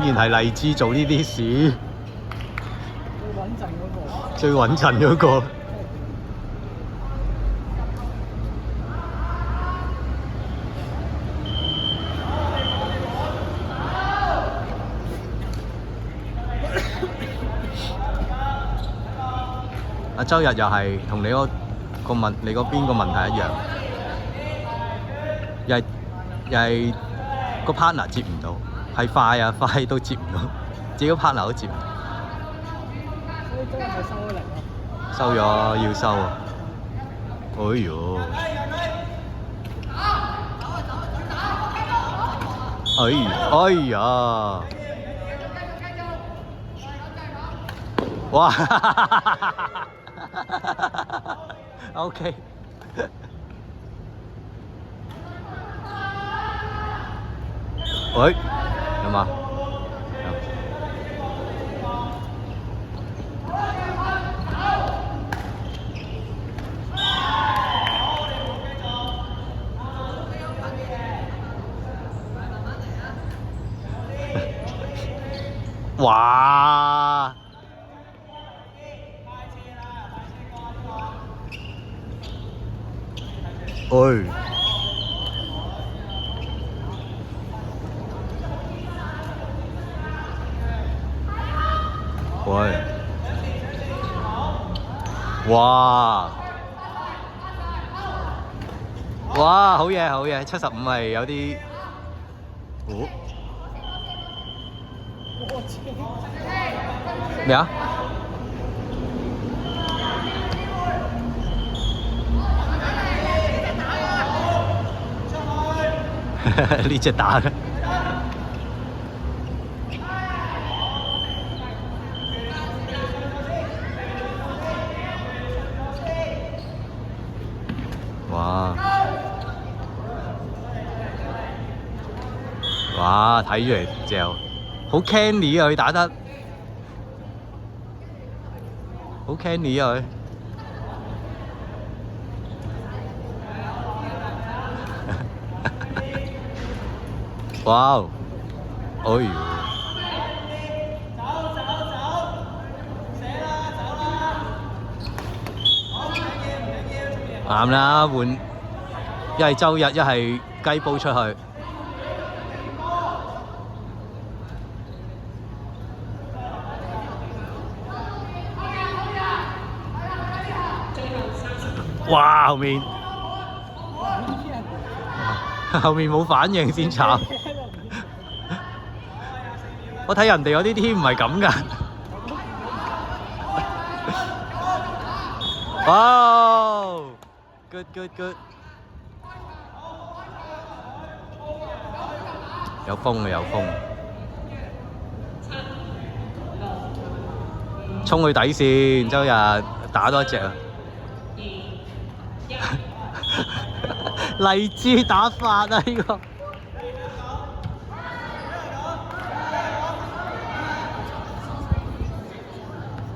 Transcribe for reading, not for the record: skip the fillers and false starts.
然係荔枝做呢啲事，最穩陣嗰個。阿周日又係同你嗰你嗰邊個問題一樣，又係個 partner 接唔到，係快啊，快都接唔到，自己個 partner 都接唔到。所以今日咪收咗嚟咯。收咗要收啊！哎呦！哎呀！哇！OK。喂，有嗎？哇！喂！喂！哇！哇！好嘢好嘢，75係有啲，哦咩啊？呢隻打嘅。哇！哇！睇住嚟嚼，好 canny 啊！佢打得好 canny 啊！佢哇！哎呦！啱啦，換一係周日，一係雞煲出去。哇！後面冇反應先慘。我睇人哋嗰啲 team 唔係咁㗎。哇 ！Good good good。有風啊有風。衝去底線，周日打多一隻啊！荔枝打法啊！呢個〜